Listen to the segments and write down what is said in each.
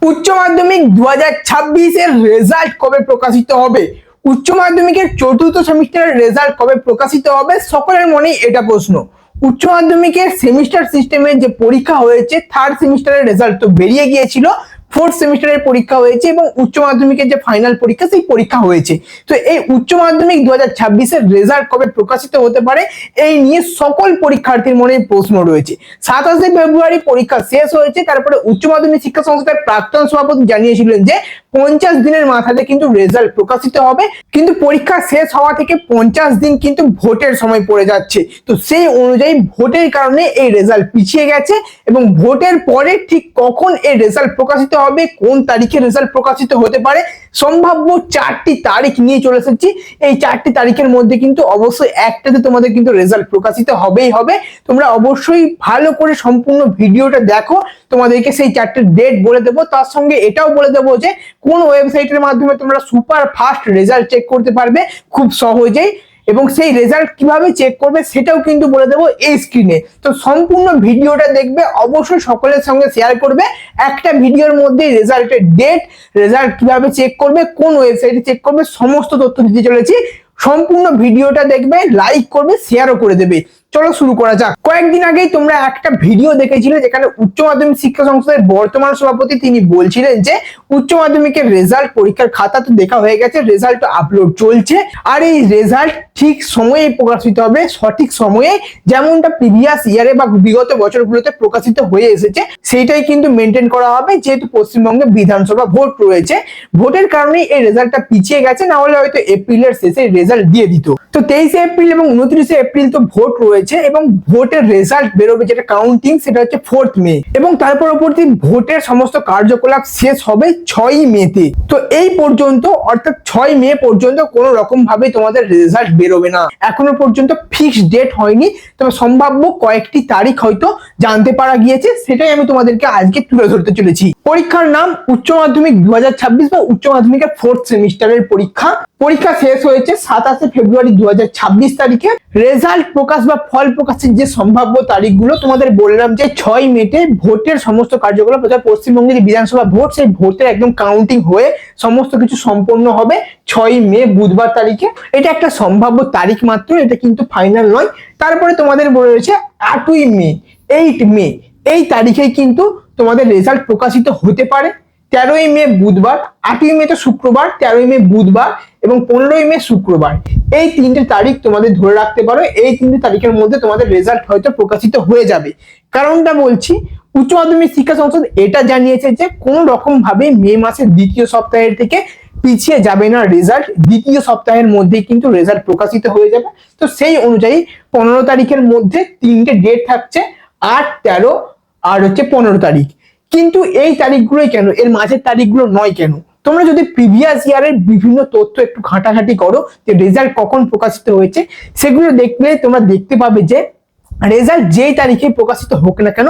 উচ্চ মাধ্যমিক 2026 এর রেজাল্ট কবে প্রকাশিত হবে? উচ্চ মাধ্যমিকের চতুর্থ সেমিস্টারের রেজাল্ট কবে প্রকাশিত হবে? সকলের মনেই এটা প্রশ্ন। উচ্চ মাধ্যমিকের সেমিস্টার সিস্টেমের যে পরীক্ষা হয়েছে, থার্ড সেমিস্টারের রেজাল্ট তো বেরিয়ে গিয়েছিল, ফোর্থ সেমিস্টারের পরীক্ষা হয়েছে এবং উচ্চ মাধ্যমিকের যে ফাইনাল পরীক্ষা সেই পরীক্ষা হয়েছে। তো এই উচ্চ মাধ্যমিক 2026 এর রেজাল্ট কবে প্রকাশিত হতে পারে এই নিয়ে সকল পরীক্ষার্থীর মনে প্রশ্ন রয়েছে। 27 ফেব্রুয়ারি পরীক্ষা শেষ হয়েছে, তারপরে উচ্চ মাধ্যমিক শিক্ষা সংস্থার প্রাক্তন সভাপতি জানিয়েছিলেন যে 50 দিনের মাথাতে কিন্তু রেজাল্ট প্রকাশিত হবে, কিন্তু পরীক্ষা শেষ হওয়া থেকে 50 দিন কিন্তু ভোটের সময় পড়ে যাচ্ছে। তো সেই অনুযায়ী ভোটের কারণে এই রেজাল্ট পিছিয়ে গেছে এবং ভোটের পরে ঠিক কখন এই রেজাল্ট প্রকাশিত হবে, কোন তারিখে রেজাল্ট প্রকাশিত হতে পারে, সম্ভাব্য 4টি তারিখ নিয়ে চলে এসেছি। এই 4টি তারিখের মধ্যে কিন্তু অবশ্যই একটাতে তোমাদের কিন্তু রেজাল্ট প্রকাশিত হবেই হবে। তোমরা অবশ্যই ভালো করে সম্পূর্ণ ভিডিওটা দেখো, তোমাদেরকে সেই 4টে ডেট বলে দেবো, তার সঙ্গে এটাও বলে দেবো যে কোন ওয়েবসাইটের মাধ্যমে তোমরা সুপার ফাস্ট রেজাল্ট চেক করতে পারবে খুব সহজেই, এবং সেই রেজাল্ট কিভাবে চেক করবে সেটাও কিন্তু বলে দেবো এই স্ক্রিনে। তো সম্পূর্ণ ভিডিওটা দেখবে, অবশ্যই সকলের সঙ্গে শেয়ার করবে। একটা ভিডিওর মধ্যে রেজাল্টের ডেট, রেজাল্ট কিভাবে চেক করবে, কোন ওয়েবসাইটে চেক করবে, সমস্ত তথ্য দিতে চলেছি। সম্পূর্ণ ভিডিওটা দেখবে, লাইক করবে, শেয়ারও করে দেবে। চলো শুরু করা যাক। কয়েকদিন আগেই তোমরা একটা ভিডিও দেখেছিলে যেখানে উচ্চ মাধ্যমিক শিক্ষা সংস্থার বর্তমান সভাপতি তিনি বলছিলেন যে উচ্চ মাধ্যমিকের রেজাল্ট, পরীক্ষার খাতা তো দেখা হয়ে গেছে, রেজাল্ট আপলোড চলছে, আর এই রেজাল্ট ঠিক সময়ে প্রকাশিত হবে, সঠিক সময়ে, যেমনটা প্রিভিয়াস ইয়ারে বা বিগত বছরগুলোতে প্রকাশিত হয়ে এসেছে সেইটাই কিন্তু মেনটেন করা হবে। যেহেতু পশ্চিমবঙ্গে বিধানসভা ভোট রয়েছে, ভোটের কারণে এই রেজাল্টটা পিছিয়ে গেছে, না হলে হয়তো এপ্রিলের শেষে রেজাল্ট দিয়ে দিত। তো 23 এপ্রিল এবং 29 এপ্রিল তো ভোট রয়েছে এবং ভোটের রেজাল্ট বেরোবে, যেটা কাউন্টিং, সেটা হচ্ছে 4 মে, এবং তার পরবর্তী ভোটের সমস্ত কার্যকলাপ শেষ হবে 6 মেতে। তো এই পর্যন্ত, অর্থাৎ 6 মে পর্যন্ত কোনো রকম ভাবে তোমাদের রেজাল্ট বেরোবে না। এখনো পর্যন্ত ফিক্সড ডেট হয়নি, তবে সম্ভাব্য কয়েকটি তারিখ হয়তো জানতে পারা গিয়েছে, সেটাই আমি তোমাদেরকে আজকে তুলে ধরতে চলেছি। পরীক্ষার নাম উচ্চ মাধ্যমিক 2026 বা উচ্চ মাধ্যমিকের ফোর্থ সেমিস্টারের পরীক্ষা। পরীক্ষা শেষ হয়েছে 27 ফেব্রুয়ারি 2026 তারিখে। রেজাল্ট প্রকাশ বা ফল প্রকাশের যে সম্ভাব্য তারিখগুলো তোমাদের বললাম যে 6 মেতে ভোটের সমস্ত কার্যকলাপ, অর্থাৎ পশ্চিমবঙ্গে যে বিধানসভা ভোট, সেই ভোটের একদম কাউন্টিং হয়ে সমস্ত কিছু সম্পন্ন হবে 6 মে বুধবার তারিখে। এটা একটা সম্ভাব্য তারিখ মাত্র, এটা কিন্তু ফাইনাল নয়। তারপরে তোমাদের বলে রয়েছে 8ই মে, 8 মে, এই তারিখে কিন্তু তোমাদের রেজাল্ট প্রকাশিত হতে পারে। 13ই মে বুধবার, 8ই মে তো শুক্রবার, 13ই মে বুধবার এবং 15ই মে শুক্রবার, এই 3টে তারিখ তোমাদের ধরে রাখতে পারো। এই 3টে তারিখের মধ্যে তোমাদের রেজাল্ট হয়তো প্রকাশিত হয়ে যাবে। কারণটা বলছি, উচ্চ মাধ্যমিক শিক্ষা সংসদ এটা জানিয়েছে যে কোনো রকম ভাবে মে মাসের দ্বিতীয় সপ্তাহের থেকে পিছিয়ে যাবে না রেজাল্ট, দ্বিতীয় সপ্তাহের মধ্যেই কিন্তু রেজাল্ট প্রকাশিত হয়ে যাবে। তো সেই অনুযায়ী 15 তারিখের মধ্যে 3টে ডেট থাকছে, 8, 13 আর হচ্ছে 15 তারিখ। কিন্তু এই তারিখগুলোই কেন, এর মাঝের তারিখগুলো নয় কেন? তোমরা যদি প্রিভিয়াস ইয়ারের বিভিন্ন তথ্য একটু ঘাটাঘাটি করো যে রেজাল্ট কখন প্রকাশিত হয়েছে, সেগুলো দেখলে তোমরা দেখতে পাবে যে রেজাল্ট যেই তারিখে প্রকাশিত হোক না কেন,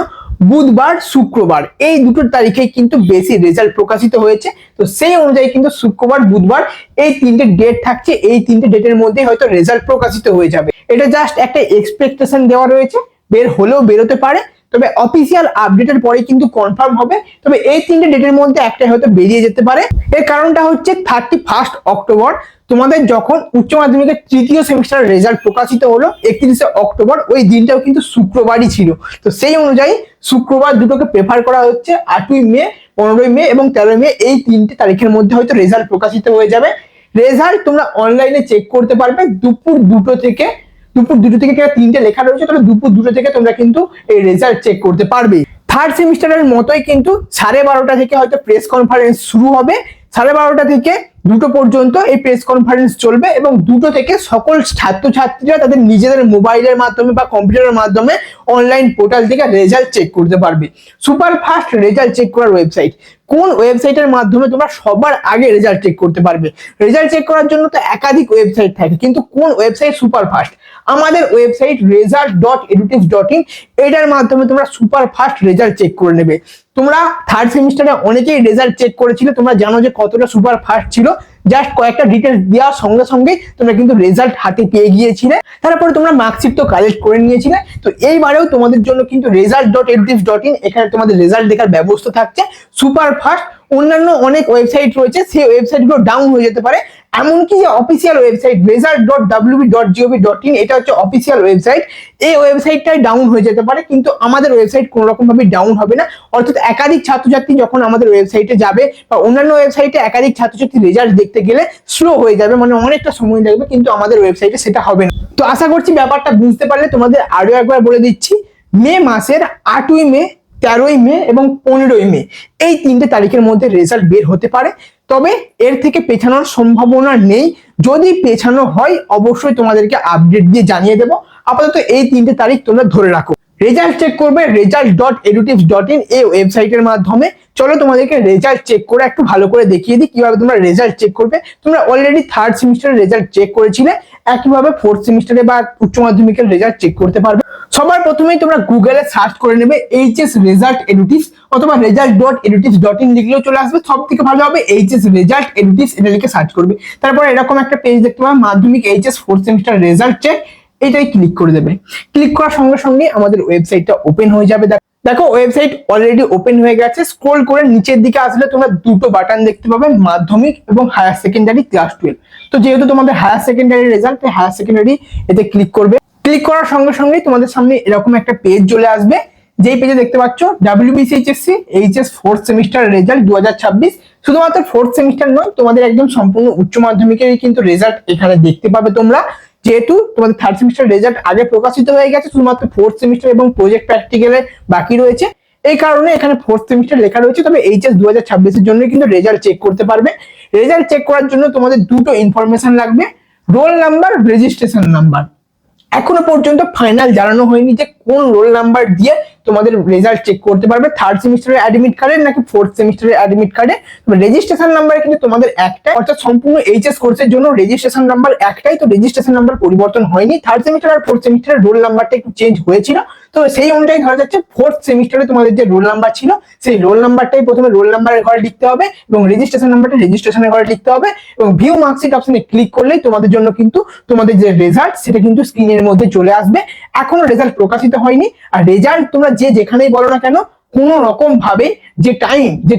বুধবার, শুক্রবার, এই দুটো তারিখেই কিন্তু বেশি রেজাল্ট প্রকাশিত হয়েছে। তো সেই অনুযায়ী কিন্তু শুক্রবার, বুধবার, এই 3টে ডেট থাকছে, এই 3টে ডেটের মধ্যে হয়তো রেজাল্ট প্রকাশিত হয়ে যাবে। এটা জাস্ট একটা এক্সপেকটেশন দেওয়া রয়েছে, বের হলেও বেরোতে পারে, তবে অফিসিয়াল আপডেটের পরে কিন্তু কনফার্ম হবে। তবে এই 3টে ডেটের মধ্যে একটা হয়তো বেরিয়ে যেতে পারে। এর কারণটা হচ্ছে 31 অক্টোবর তোমাদের যখন উচ্চ মাধ্যমিকের তৃতীয় সেমিস্টারের রেজাল্ট প্রকাশিত হলো, 31 অক্টোবর, ওই দিনটাও কিন্তু শুক্রবারই ছিল। তো সেই অনুযায়ী শুক্রবার দুটোকে প্রেফার করা হচ্ছে। 8ই মে, 15ই মে এবং 13ই মে, এই 3টে তারিখের মধ্যে হয়তো রেজাল্ট প্রকাশিত হয়ে যাবে। রেজাল্ট তোমরা অনলাইনে চেক করতে পারবে দুপুর 2টো থেকে 3টে লেখা রয়েছে, তাহলে দুপুর 2টো থেকে তোমরা কিন্তু এই রেজাল্ট চেক করতে পারবে। থার্ড সেমিস্টারের মতোই কিন্তু 12:30 থেকে হয়তো প্রেস কনফারেন্স শুরু হবে, 12:30 থেকে 2টো পর্যন্ত এই প্রেস কনফারেন্স চলবে এবং 2টো থেকে সকল ছাত্রছাত্রীরা তাদের নিজেদের মোবাইলের মাধ্যমে বা কম্পিউটারের মাধ্যমে অনলাইন পোর্টাল থেকে রেজাল্ট চেক করতে পারবে। সুপার ফাস্ট রেজাল্ট চেক করার ওয়েবসাইট, কোন ওয়েবসাইটের মাধ্যমে তোমরা সবার আগে রেজাল্ট চেক করতে পারবে? রেজাল্ট চেক করার জন্য তো একাধিক ওয়েবসাইট থাকে, কিন্তু কোন ওয়েবসাইট সুপার ফাস্ট? আমাদের ওয়েবসাইট result.edutips.in, এটার মাধ্যমে তোমরা সুপার ফাস্ট রেজাল্ট চেক করে নেবে। তোমরা থার্ড সেমিস্টারে অনেকেই রেজাল্ট চেক করেছিলে, তোমরা জানো যে কতটা সুপার ফাস্ট ছিল। জাস্ট কয়েকটা ডিটেলস দেওয়ার সঙ্গে সঙ্গে তোমরা কিন্তু রেজাল্ট হাতে পেয়ে গিয়েছিলে, তারপরে তোমরা মার্কশিট তো কালেক্ট করে নিয়েছিলে। তো এইবারেও তোমাদের জন্য কিন্তু result.edutips.in, এখানে তোমাদের রেজাল্ট দেখার ব্যবস্থা থাকছে সুপার ফাস্ট। অন্যান্য অনেক ওয়েবসাইট রয়েছে, সেই ওয়েবসাইটগুলো ডাউন হয়ে যেতে পারে। এমনকি যে অফিসিয়াল ওয়েবসাইট result.wb.gov.in, এটা হচ্ছে অফিসিয়াল ওয়েবসাইট, এই ওয়েবসাইটটাই ডাউন হয়ে যেতে পারে, কিন্তু আমাদের ওয়েবসাইট কোনো রকম ভাবে ডাউন হবে না। অর্থাৎ একাধিক ছাত্রছাত্রী যখন আমাদের ওয়েবসাইটে যাবে বা অন্যান্য ওয়েবসাইটে একাধিক ছাত্রছাত্রী রেজাল্ট দেখতে গেলে স্লো হয়ে যাবে, মানে অনেকটা সময় লাগবে, কিন্তু আমাদের ওয়েবসাইটে সেটা হবে না। তো আশা করছি ব্যাপারটা বুঝতে পারলে। তোমাদের আরো একবার বলে দিচ্ছি, মে মাসের 8ই মে, 13ই মে এবং 15ই মে এই 3টে তারিখের মধ্যে রেজাল্ট বের হতে পারে, তবে এর থেকে পেছানোর সম্ভাবনা নেই। যদি পেছানো হয় অবশ্যই তোমাদেরকে আপডেট দিয়ে জানিয়ে দেবো। আপাতত এই 3টে তারিখ তোমরা ধরে রাখো। রেজাল্ট চেক করবে result.edutips.in এই ওয়েবসাইটের মাধ্যমে। চলো তোমাদেরকে রেজাল্ট চেক করে একটু ভালো করে দেখিয়ে দিই কিভাবে তোমরা রেজাল্ট চেক করবে। তোমরা অলরেডি 3rd সেমিস্টারের রেজাল্ট চেক করেছিলে, একইভাবে 4th সেমিস্টারে বা উচ্চ মাধ্যমিকের রেজাল্ট চেক করতে পারবে। সবার প্রথমেই তোমরা গুগলে সার্চ করে নেবে HS রেজাল্ট এডুটিপস অথবা result.edutips.in লিখলেও চলে আসবে। সব থেকে ভালো হবে HS রেজাল্ট এডুটিপস এটা লিখে সার্চ করবে। তারপর এরকম একটা পেজ দেখতে পাবে, Madhyamik HS 4th semester result check, এইটাই ক্লিক করে দেবে। ক্লিক করার সঙ্গে সঙ্গে আমাদের ওয়েবসাইটটা ওপেন হয়ে যাবে। দেখো ওয়েবসাইট অলরেডি ওপেন হয়ে গেছে। স্ক্রল করে নিচের দিকে আসলে তোমরা দুটো বাটন দেখতে পাবে, মাধ্যমিক এবং হায়ার সেকেন্ডারি ক্লাস 12। তো যেহেতু তোমাদের higher secondary result, higher secondary এতে ক্লিক করবে। ক্লিক করার সঙ্গে সঙ্গে তোমাদের সামনে এরকম একটা পেজ চলে আসবে, যেই পেজে দেখতে পাচ্ছ WBCHSC HS 4th semester result 2026। শুধুমাত্র 4th সেমিস্টার নয়, তোমাদের একদম সম্পূর্ণ উচ্চ মাধ্যমিকেরই কিন্তু রেজাল্ট এখানে দেখতে পাবে তোমরা। যেহেতু তোমাদের 3rd সেমিস্টার রেজাল্ট আগে প্রকাশিত হয়ে গেছে, শুধুমাত্র 4th সেমিস্টার এবং প্রজেক্ট প্র্যাকটিক্যালের বাকি রয়েছে, এই কারণে এখানে 4th সেমিস্টার লেখা রয়েছে। তবে HS 2026 এর জন্য কিন্তু রেজাল্ট চেক করতে পারবে। রেজাল্ট চেক করার জন্য তোমাদের দুটো ইনফরমেশন লাগবে, রোল নাম্বার, রেজিস্ট্রেশন নাম্বার। এখনো পর্যন্ত ফাইনাল জানানো হয়নি যে কোন রোল নাম্বার দিয়ে তোমাদের রেজাল্ট চেক করতে পারবে, 3rd সেমিস্টারের অ্যাডমিট কার্ডে নাকি 4th সেমিস্টারের অ্যাডমিট কার্ডে। রেজিস্ট্রেশন নাম্বার কিন্তু তোমাদের একটাই, অর্থাৎ সম্পূর্ণ HS কোর্সের জন্য রেজিস্ট্রেশন নাম্বার একটাই। তো রেজিস্ট্রেশন নাম্বার পরিবর্তন হয়নি। 3rd সেমিস্টার আর 4th সেমিস্টারের রোল নাম্বারটা একটু চেঞ্জ হয়েছিল, তো সেই অনুযায়ী ধরা যাচ্ছে 4th সেমিস্টারে তোমাদের যে রোল নাম্বার ছিল সেই রোল নাম্বারটাই প্রথমে রোল নাম্বারের ঘরে লিখতে হবে এবং রেজিস্ট্রেশন নাম্বারটা রেজিস্ট্রেশনের ঘরে লিখতে হবে। এবং ভিউ মার্কশিট অপশনে ক্লিক করলেই তোমাদের জন্য কিন্তু তোমাদের যে রেজাল্ট সেটা কিন্তু স্ক্রিনের মধ্যে চলে আসবে। এখনো রেজাল্ট প্রকাশিত হয়নি। আর রেজাল্ট তোমরা যেখানেই বলো না কেন, কোন রকম ভাবে যে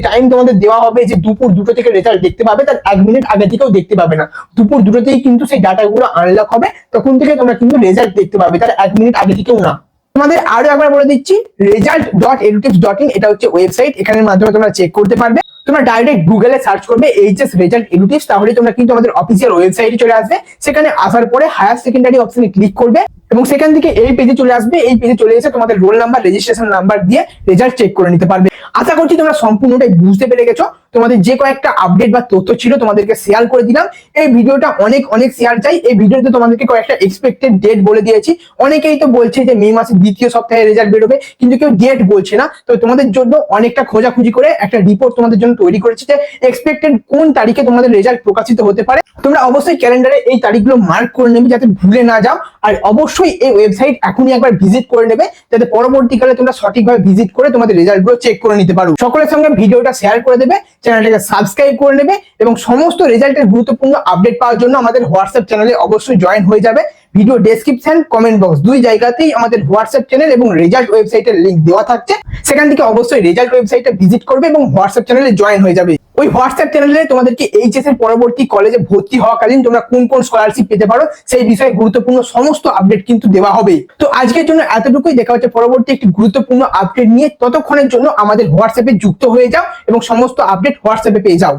টাইম তোমাদের দেওয়া হবে, যে দুপুর 2টো থেকে রেজাল্ট দেখতে পাবে, তার 1 মিনিট আগে থেকেও দেখতে পাবে না। দুপুর 2টোতেই কিন্তু সেই ডাটাগুলো আনলক হবে, তখন থেকে তোমরা কিন্তু রেজাল্ট দেখতে পাবে, তার 1 মিনিট আগে থেকেও না। তোমাদের আরো একবার বলে দিচ্ছি, result.edutips.in এটা হচ্ছে ওয়েবসাইট, এখানের মাধ্যমে তোমরা চেক করতে পারবে। তোমরা ডাইরেক্ট গুগলে সার্চ করবে HS রেজাল্ট এডুটিপস, তাহলে তোমরা কিন্তু আমাদের অফিসিয়াল ওয়েবসাইটে চলে আসবে। সেখানে আসার পরে হায়ার সেকেন্ডারি অপশনে ক্লিক করবে এবং সেখান থেকে এই পেজে চলে আসবে। এই পেজে চলে এসে তোমাদের রোল নাম্বার, রেজিস্ট্রেশন নাম্বার দিয়ে রেজাল্ট চেক করে নিতে পারবে। আশা করছি তোমরা সম্পূর্ণটাই বুঝতে পেরে গেছো। তোমাদের যে কয়েকটা আপডেট বা তথ্য ছিল তোমাদেরকে শেয়ার করে দিলাম। এই ভিডিওটা অনেক শেয়ার চাই। এই ভিডিওতে তোমাদেরকে কয়েকটা এক্সপেক্টেড ডেট বলে দিয়েছি। অনেকেই তো বলছে যে মে মাসের 2য় সপ্তাহে রেজাল্ট বেরোবে, কিন্তু কেউ ডেট বলছে না। তো তোমাদের জন্য অনেকটা খোঁজাখুঁজি করে একটা রিপোর্ট তোমাদের জন্য তৈরি করেছি যে এক্সপেক্টেড কোন তারিখে তোমাদের রেজাল্ট প্রকাশিত হতে পারে। তোমরা অবশ্যই ক্যালেন্ডারে এই তারিখগুলো মার্ক করে নেবে যাতে ভুলে না যাও। আর অবশ্যই এই ওয়েবসাইট এখনই একবার ভিজিট করে নেবে, যাতে পরবর্তীকালে তোমরা সঠিকভাবে ভিজিট করে তোমাদের রেজাল্টগুলো চেক করে নিতে পারো। সকলের সঙ্গে ভিডিওটা শেয়ার করে দেবে, চ্যানেলটাকে সাবস্ক্রাইব করে নেবে এবং সমস্ত রেজাল্টের গুরুত্বপূর্ণ আপডেট পাওয়ার জন্য আমাদের হোয়াটসঅ্যাপ চ্যানেলে অবশ্যই জয়েন হয়ে যাবে। ভিডিও ডেসক্রিপশন, কমেন্ট বক্স দুই জায়গাতেই আমাদের হোয়াটসঅ্যাপ চ্যানেল এবং রেজাল্ট ওয়েবসাইটের লিংক দেওয়া থাকছে। সেখান থেকে অবশ্যই রেজাল্ট ওয়েবসাইটে ভিজিট করবে এবং হোয়াটসঅ্যাপ চ্যানেলে জয়েন হয়ে যাবে। ওই হোয়াটসঅ্যাপ চ্যানেলে তোমাদেরকে HS এর পরবর্তী কলেজে ভর্তি হওয়াকালীন তোমরা কোন স্কলারশিপ পেতে পারো সেই বিষয়ে গুরুত্বপূর্ণ সমস্ত আপডেট কিন্তু দেওয়া হবে। তো আজকের জন্য এতটুকুই। দেখা হচ্ছে পরবর্তী একটি গুরুত্বপূর্ণ আপডেট নিয়ে। ততক্ষণের জন্য আমাদের হোয়াটসঅ্যাপে যুক্ত হয়ে যাও এবং সমস্ত আপডেট হোয়াটসঅ্যাপে পেয়ে যাও।